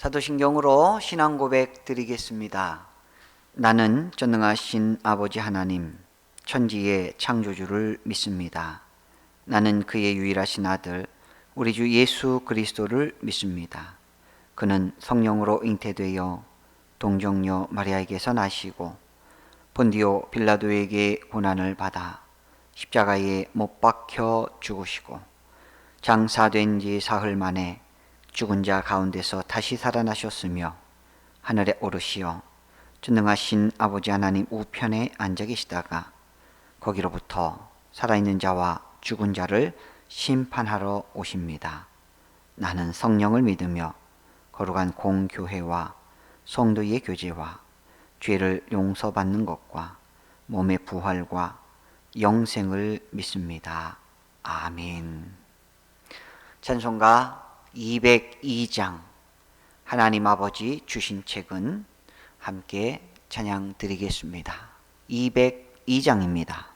사도신경으로 신앙 고백 드리겠습니다. 나는 전능하신 아버지 하나님, 천지의 창조주를 믿습니다. 나는 그의 유일하신 아들, 우리 주 예수 그리스도를 믿습니다. 그는 성령으로 잉태되어 동정녀 마리아에게서 나시고 본디오 빌라도에게 고난을 받아 십자가에 못 박혀 죽으시고 장사된 지 사흘 만에 죽은 자 가운데서 다시 살아나셨으며 하늘에 오르시어 전능하신 아버지 하나님 우편에 앉아 계시다가 거기로부터 살아있는 자와 죽은 자를 심판하러 오십니다. 나는 성령을 믿으며 거룩한 공교회와 성도의 교제와 죄를 용서받는 것과 몸의 부활과 영생을 믿습니다. 아멘. 찬송가 202장 하나님 아버지 주신 책은 함께 찬양 드리겠습니다. 202장입니다.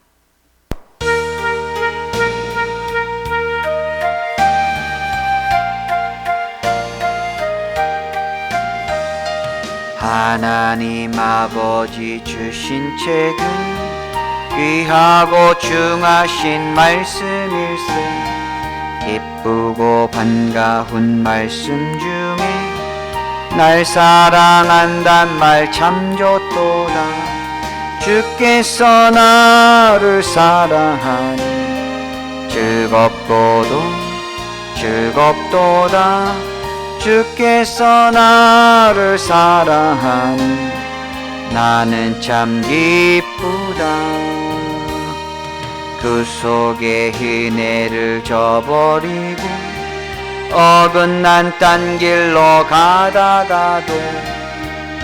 하나님 아버지 주신 책은 귀하고 중하신 말씀일세. 기쁘고 반가운 말씀 중에 날 사랑한단 말 참 좋도다. 주께서 나를 사랑하니 즐겁도다. 주께서 나를 사랑하니 나는 참 기쁘다. 그 속에 은혜를 저버리고 어긋난 딴 길로 가다가도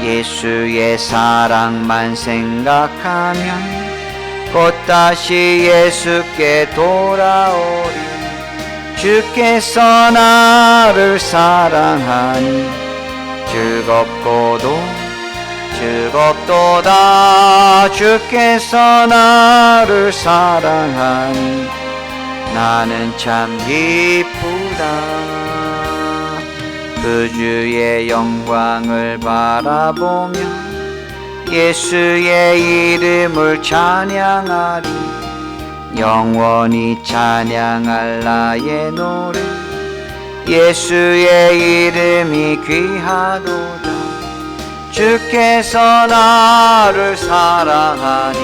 예수의 사랑만 생각하면 곧 다시 예수께 돌아오리. 주께서 나를 사랑하니 즐겁도다. 주께서 나를 사랑하니 나는 참 기쁘다. 그 주의 영광을 바라보며 예수의 이름을 찬양하리. 영원히 찬양할 나의 노래 예수의 이름이 귀하도다. 주께서 나를 사랑하니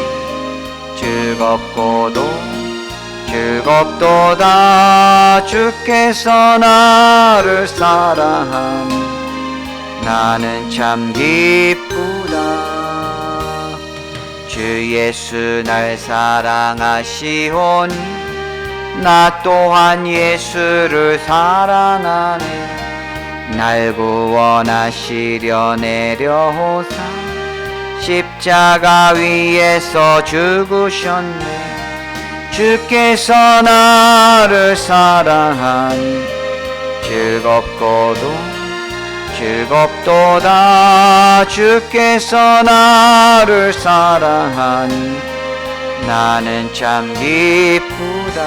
즐겁도다. 주께서 나를 사랑하니 나는 참 기쁘다. 주 예수 날 사랑하시오니 나 또한 예수를 사랑하네. 날 구원하시려 내려오사 십자가 위에서 죽으셨네. 주께서 나를 사랑하니 즐겁도다. 주께서 나를 사랑하니 나는 참 기쁘다.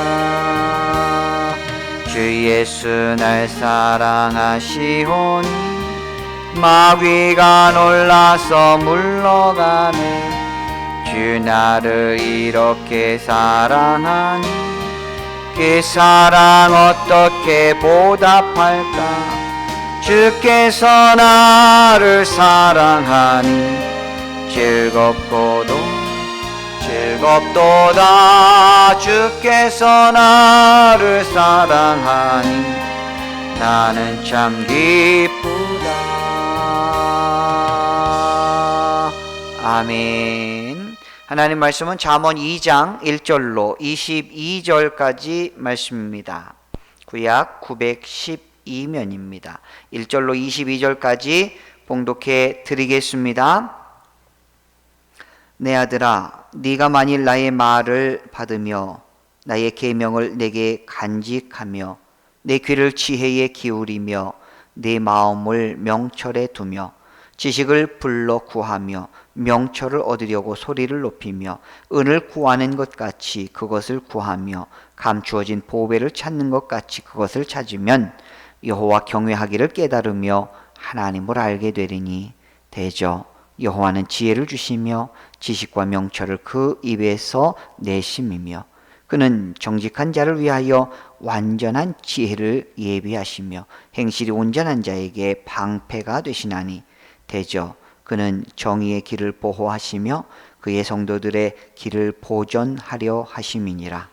주 예수 날 사랑하시오니 마귀가 놀라서 물러가네. 주 나를 이렇게 사랑하니 그 사랑 어떻게 보답할까. 주께서 나를 사랑하니 즐겁도다. 주께서 나를 사랑하니 나는 참 기쁘다. 아멘. 하나님 말씀은 잠언 2장 1절로 22절까지 말씀입니다. 구약 912면입니다. 1절로 22절까지 봉독해 드리겠습니다. 내 아들아, 네가 만일 나의 말을 받으며 나의 계명을 내게 간직하며 내 귀를 지혜에 기울이며 내 마음을 명철에 두며 지식을 불러 구하며 명철을 얻으려고 소리를 높이며 은을 구하는 것 같이 그것을 구하며 감추어진 보배를 찾는 것 같이 그것을 찾으면 여호와 경외하기를 깨달으며 하나님을 알게 되리니 대저 여호와는 지혜를 주시며 지식과 명철을 그 입에서 내심이며 그는 정직한 자를 위하여 완전한 지혜를 예비하시며 행실이 온전한 자에게 방패가 되시나니 대저 그는 정의의 길을 보호하시며 그의 성도들의 길을 보전하려 하심이니라.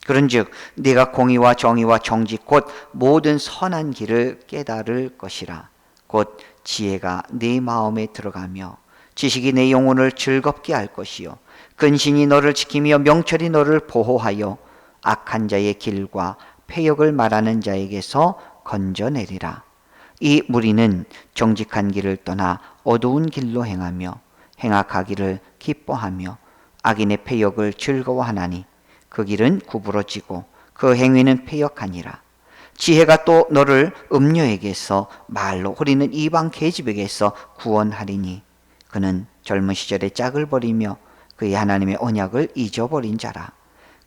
그런즉 네가 공의와 정의와 정직 곧 모든 선한 길을 깨달을 것이라. 곧 지혜가 네 마음에 들어가며 지식이 내 영혼을 즐겁게 할 것이요 근신이 너를 지키며 명철이 너를 보호하여 악한 자의 길과 패역을 말하는 자에게서 건져내리라. 이 무리는 정직한 길을 떠나 어두운 길로 행하며 행악하기를 기뻐하며 악인의 패역을 즐거워하나니 그 길은 구부러지고 그 행위는 패역하니라. 지혜가 또 너를 음녀에게서 말로 호리는 이방 계집에게서 구원하리니 그는 젊은 시절에 짝을 버리며 그의 하나님의 언약을 잊어버린 자라.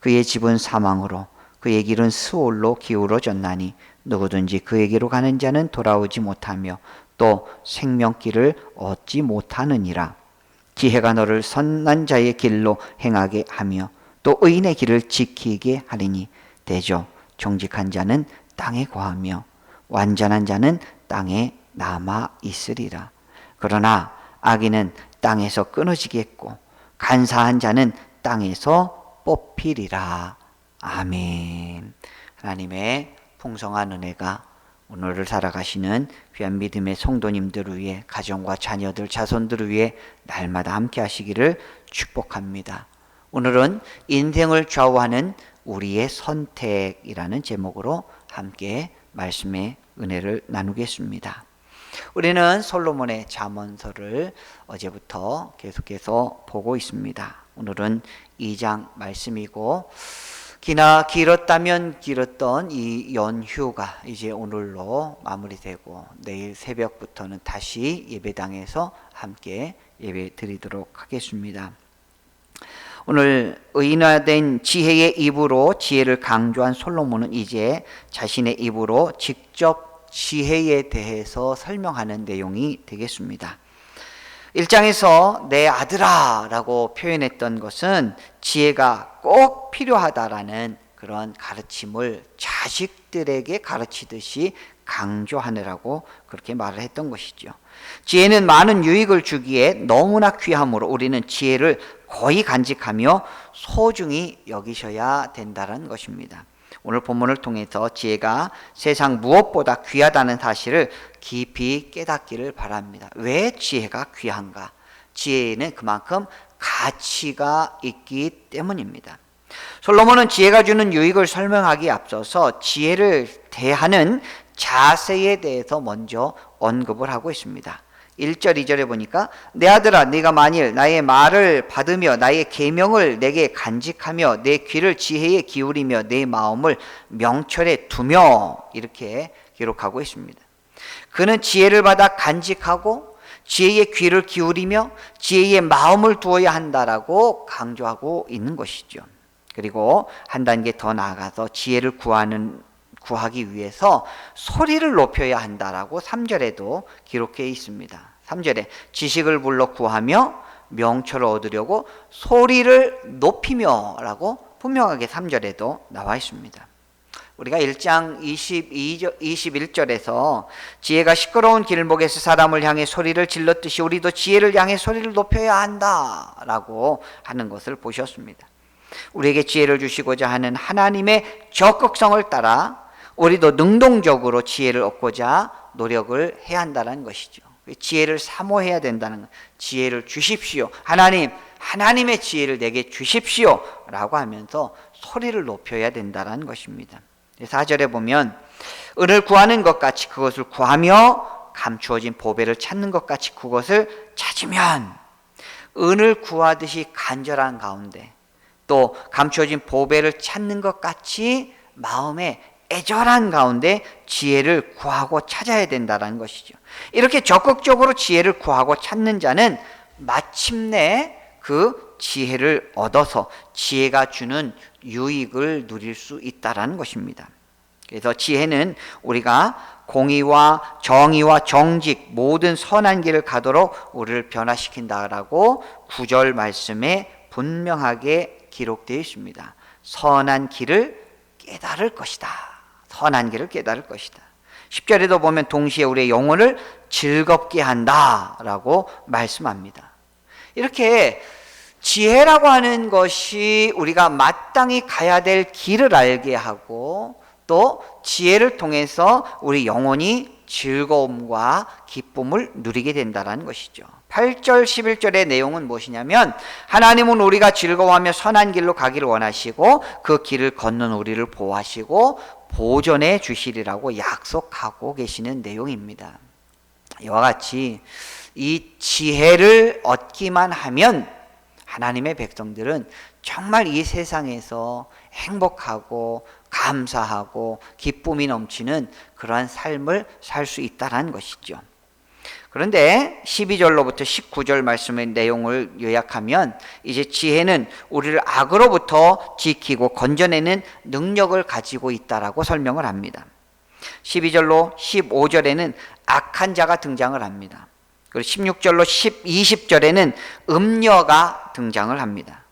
그의 집은 사망으로 그의 길은 스올로 기울어졌나니 누구든지 그에게로 가는 자는 돌아오지 못하며 또 생명길을 얻지 못하느니라. 지혜가 너를 선한 자의 길로 행하게 하며 또 의인의 길을 지키게 하리니 대저 정직한 자는 땅에 거하며 완전한 자는 땅에 남아 있으리라. 그러나 악인은 땅에서 끊어지겠고 간사한 자는 땅에서 뽑히리라. 아멘. 하나님의 풍성한 은혜가 오늘을 살아가시는 귀한 믿음의 성도님들을 위해 가정과 자녀들, 자손들을 위해 날마다 함께 하시기를 축복합니다. 오늘은 인생을 좌우하는 우리의 선택이라는 제목으로 함께 말씀의 은혜를 나누겠습니다. 우리는 솔로몬의 잠언서를 어제부터 계속해서 보고 있습니다. 오늘은 2장 말씀이고 길었다면 길었던 이 연휴가 이제 오늘로 마무리되고 내일 새벽부터는 다시 예배당에서 함께 예배 드리도록 하겠습니다. 오늘 의인화된 지혜의 입으로 지혜를 강조한 솔로몬은 이제 자신의 입으로 직접 지혜에 대해서 설명하는 내용이 되겠습니다. 1장에서 내 아들아 라고 표현했던 것은 지혜가 꼭 필요하다라는 그런 가르침을 자식들에게 가르치듯이 강조하느라고 그렇게 말을 했던 것이죠. 지혜는 많은 유익을 주기에 너무나 귀하므로 우리는 지혜를 거의 간직하며 소중히 여기셔야 된다는 것입니다. 오늘 본문을 통해서 지혜가 세상 무엇보다 귀하다는 사실을 깊이 깨닫기를 바랍니다. 왜 지혜가 귀한가? 지혜에는 그만큼 가치가 있기 때문입니다. 솔로몬은 지혜가 주는 유익을 설명하기에 앞서서 지혜를 대하는 자세에 대해서 먼저 언급을 하고 있습니다. 1절 2절에 보니까 내 아들아 네가 만일 나의 말을 받으며 나의 계명을 내게 간직하며 내 귀를 지혜에 기울이며 내 마음을 명철에 두며 이렇게 기록하고 있습니다. 그는 지혜를 받아 간직하고 지혜의 귀를 기울이며 지혜의 마음을 두어야 한다라고 강조하고 있는 것이죠. 그리고 한 단계 더 나아가서 지혜를 구하기 위해서 소리를 높여야 한다라고 3절에도 기록해 있습니다. 3절에 지식을 불러 구하며 명철을 얻으려고 소리를 높이며 라고 분명하게 3절에도 나와 있습니다. 우리가 1장 21절에서 지혜가 시끄러운 길목에서 사람을 향해 소리를 질렀듯이 우리도 지혜를 향해 소리를 높여야 한다라고 하는 것을 보셨습니다. 우리에게 지혜를 주시고자 하는 하나님의 적극성을 따라 우리도 능동적으로 지혜를 얻고자 노력을 해야 한다는 것이죠. 지혜를 사모해야 된다는 것. 지혜를 주십시오. 하나님의 지혜를 내게 주십시오 라고 하면서 소리를 높여야 된다는 것입니다. 4절에 보면 은을 구하는 것 같이 그것을 구하며 감추어진 보배를 찾는 것 같이 그것을 찾으면 은을 구하듯이 간절한 가운데 또 감추어진 보배를 찾는 것 같이 마음에 애절한 가운데 지혜를 구하고 찾아야 된다는 것이죠. 이렇게 적극적으로 지혜를 구하고 찾는 자는 마침내 그 지혜를 얻어서 지혜가 주는 유익을 누릴 수 있다는 것입니다. 그래서 지혜는 우리가 공의와 정의와 정직 모든 선한 길을 가도록 우리를 변화시킨다라고 9절 말씀에 분명하게 기록되어 있습니다. 선한 길을 깨달을 것이다. 선한 길을 깨달을 것이다. 10절에도 보면 동시에 우리의 영혼을 즐겁게 한다라고 말씀합니다. 이렇게 지혜라고 하는 것이 우리가 마땅히 가야 될 길을 알게 하고 또 지혜를 통해서 우리 영혼이 즐거움과 기쁨을 누리게 된다는 것이죠. 8절 11절의 내용은 무엇이냐면 하나님은 우리가 즐거워하며 선한 길로 가기를 원하시고 그 길을 걷는 우리를 보호하시고 보존해 주시리라고 약속하고 계시는 내용입니다. 이와 같이 이 지혜를 얻기만 하면 하나님의 백성들은 정말 이 세상에서 행복하고 감사하고 기쁨이 넘치는 그러한 삶을 살 수 있다는 것이죠. 그런데 12절로부터 19절 말씀의 내용을 요약하면 이제 지혜는 우리를 악으로부터 지키고 건져내는 능력을 가지고 있다라고 설명을 합니다. 12절로 15절에는 악한 자가 등장을 합니다. 그리고 16절로 20절에는 음녀가 등장을 합니다.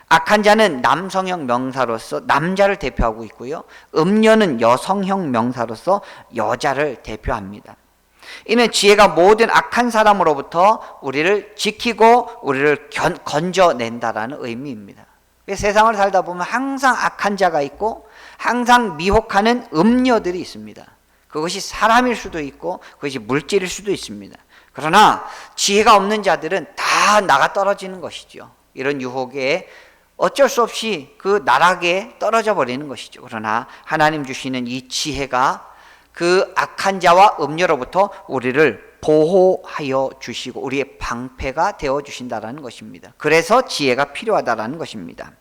악한 자는 남성형 명사로서 남자를 대표하고 있고요. 음녀는 여성형 명사로서 여자를 대표합니다. 이는 지혜가 모든 악한 사람으로부터 우리를 지키고 우리를 건져낸다라는 의미입니다. 세상을 살다 보면 항상 악한 자가 있고 항상 미혹하는 음녀들이 있습니다. 그것이 사람일 수도 있고 그것이 물질일 수도 있습니다. 그러나 지혜가 없는 자들은 다 나가 떨어지는 것이죠. 이런 유혹에 어쩔 수 없이 그 나락에 떨어져 버리는 것이죠. 그러나 하나님 주시는 이 지혜가 그 악한 자와 음녀로부터 우리를 보호하여 주시고 우리의 방패가 되어 주신다는 것입니다. 그래서 지혜가 필요하다는 것입니다.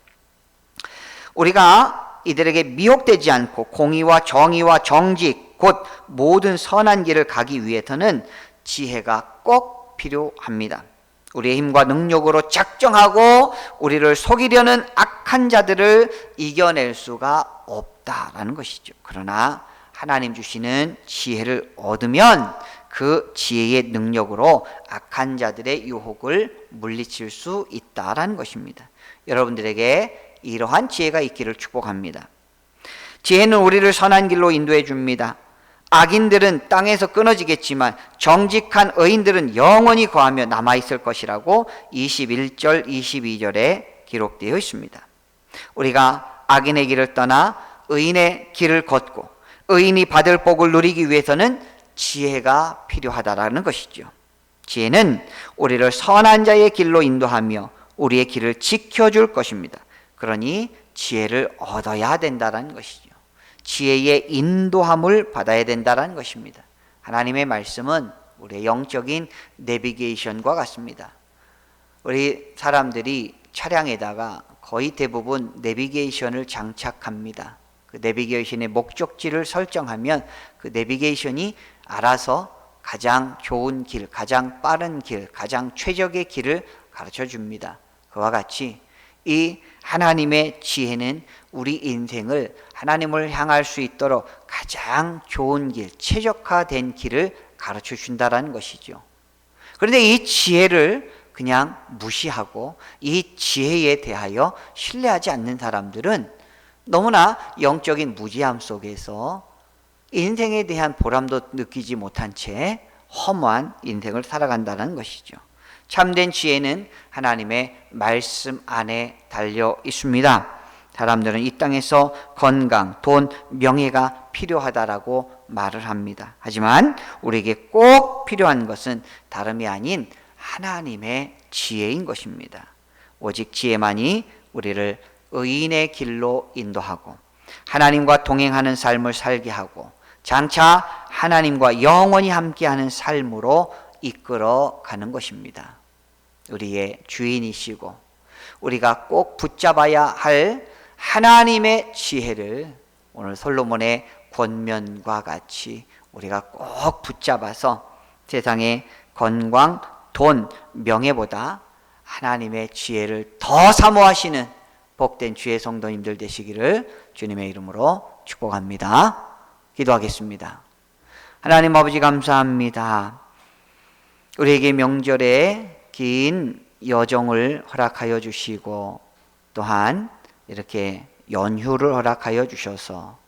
우리가 이들에게 미혹되지 않고 공의와 정의와 정직 곧 모든 선한 길을 가기 위해서는 지혜가 꼭 필요합니다. 우리의 힘과 능력으로 작정하고 우리를 속이려는 악한 자들을 이겨낼 수가 없다라는 것이죠. 그러나 하나님 주시는 지혜를 얻으면 그 지혜의 능력으로 악한 자들의 유혹을 물리칠 수 있다라는 것입니다. 여러분들에게 이러한 지혜가 있기를 축복합니다. 지혜는 우리를 선한 길로 인도해 줍니다. 악인들은 땅에서 끊어지겠지만 정직한 의인들은 영원히 거하며 남아있을 것이라고 21절 22절에 기록되어 있습니다. 우리가 악인의 길을 떠나 의인의 길을 걷고 의인이 받을 복을 누리기 위해서는 지혜가 필요하다라는 것이죠. 지혜는 우리를 선한 자의 길로 인도하며 우리의 길을 지켜줄 것입니다. 그러니 지혜를 얻어야 된다는 것이죠. 지혜의 인도함을 받아야 된다는 것입니다. 하나님의 말씀은 우리의 영적인 내비게이션과 같습니다. 우리 사람들이 차량에다가 거의 대부분 내비게이션을 장착합니다. 그 내비게이션의 목적지를 설정하면 그 내비게이션이 알아서 가장 좋은 길, 가장 빠른 길, 가장 최적의 길을 가르쳐 줍니다. 그와 같이 이 하나님의 지혜는 우리 인생을 하나님을 향할 수 있도록 가장 좋은 길, 최적화된 길을 가르쳐 준다는 것이죠. 그런데 이 지혜를 그냥 무시하고 이 지혜에 대하여 신뢰하지 않는 사람들은 너무나 영적인 무지함 속에서 인생에 대한 보람도 느끼지 못한 채 허무한 인생을 살아간다는 것이죠. 참된 지혜는 하나님의 말씀 안에 달려 있습니다. 사람들은 이 땅에서 건강, 돈, 명예가 필요하다라고 말을 합니다. 하지만 우리에게 꼭 필요한 것은 다름이 아닌 하나님의 지혜인 것입니다. 오직 지혜만이 우리를 의인의 길로 인도하고 하나님과 동행하는 삶을 살게 하고 장차 하나님과 영원히 함께하는 삶으로 이끌어 가는 것입니다. 우리의 주인이시고 우리가 꼭 붙잡아야 할 하나님의 지혜를 오늘 솔로몬의 권면과 같이 우리가 꼭 붙잡아서 세상의 건강, 돈, 명예보다 하나님의 지혜를 더 사모하시는 복된 주의 성도님들 되시기를 주님의 이름으로 축복합니다. 기도하겠습니다. 하나님 아버지 감사합니다. 우리에게 명절에 긴 여정을 허락하여 주시고 또한 이렇게 연휴를 허락하여 주셔서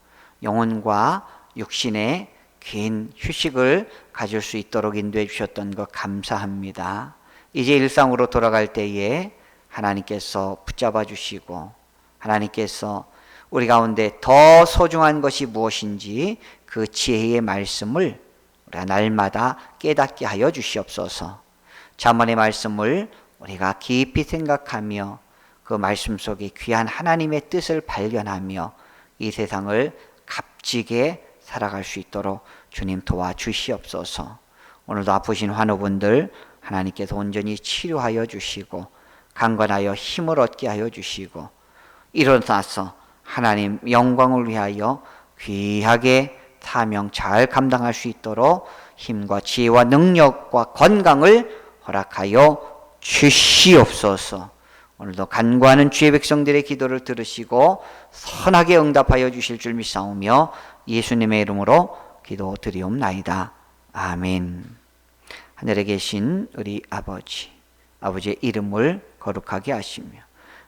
영혼과 육신의 긴 휴식을 가질 수 있도록 인도해 주셨던 것 감사합니다. 이제 일상으로 돌아갈 때에 하나님께서 붙잡아 주시고 하나님께서 우리 가운데 더 소중한 것이 무엇인지 그 지혜의 말씀을 우리가 날마다 깨닫게 하여 주시옵소서. 잠언의 말씀을 우리가 깊이 생각하며 그 말씀 속에 귀한 하나님의 뜻을 발견하며 이 세상을 값지게 살아갈 수 있도록 주님 도와주시옵소서. 오늘도 아프신 환우분들 하나님께서 온전히 치료하여 주시고 강건하여 힘을 얻게 하여 주시고 일어나서 하나님 영광을 위하여 귀하게 사명 잘 감당할 수 있도록 힘과 지혜와 능력과 건강을 허락하여 주시옵소서. 오늘도 간구하는 주의 백성들의 기도를 들으시고 선하게 응답하여 주실 줄 믿사오며 예수님의 이름으로 기도드리옵나이다. 아멘. 하늘에 계신 우리 아버지, 아버지의 이름을 거룩하게 하시며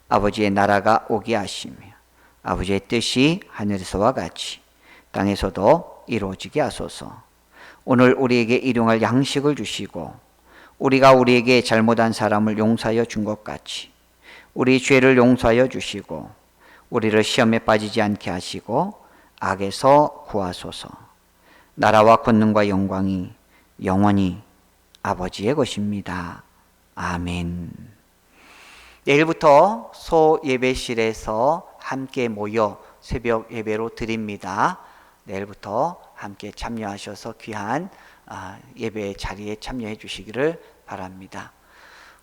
아버지의 나라가 오게 하시며 아버지의 뜻이 하늘에서와 같이 땅에서도 이루어지게 하소서. 오늘 우리에게 일용할 양식을 주시고 우리가 우리에게 잘못한 사람을 용서하여 준 것 같이 우리 죄를 용서하여 주시고 우리를 시험에 빠지지 않게 하시고 악에서 구하소서. 나라와 권능과 영광이 영원히 아버지의 것입니다. 아멘. 내일부터 소예배실에서 함께 모여 새벽 예배로 드립니다. 내일부터 함께 참여하셔서 귀한 예배 자리에 참여해 주시기를 바랍니다.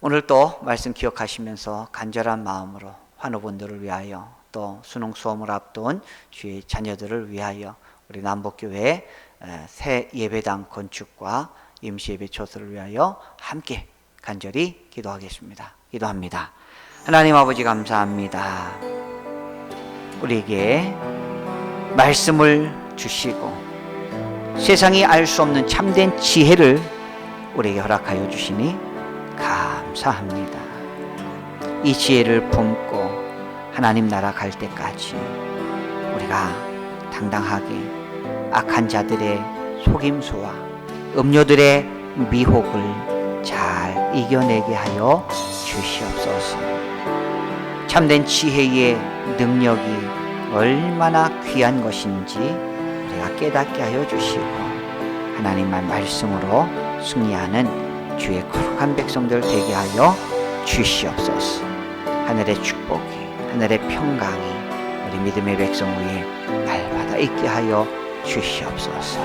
오늘 또 말씀 기억하시면서 간절한 마음으로 환우분들을 위하여 또 수능 수험을 앞둔 주의 자녀들을 위하여 우리 남북교회 새 예배당 건축과 임시예배 초소를 위하여 함께 간절히 기도하겠습니다. 기도합니다. 하나님 아버지 감사합니다. 우리에게 말씀을 주시고 세상이 알 수 없는 참된 지혜를 우리에게 허락하여 주시니 감사합니다. 이 지혜를 품고 하나님 나라 갈 때까지 우리가 당당하게 악한 자들의 속임수와 음료들의 미혹을 잘 이겨내게 하여 주시옵소서. 참된 지혜의 능력이 얼마나 귀한 것인지 우리가 깨닫게 하여 주시고 하나님만 말씀으로 승리하는 주의 거룩한 백성들 되게 하여 주시옵소서. 하늘의 축복이 하늘의 평강이 우리 믿음의 백성 위에 날마다 있게 하여 주시옵소서.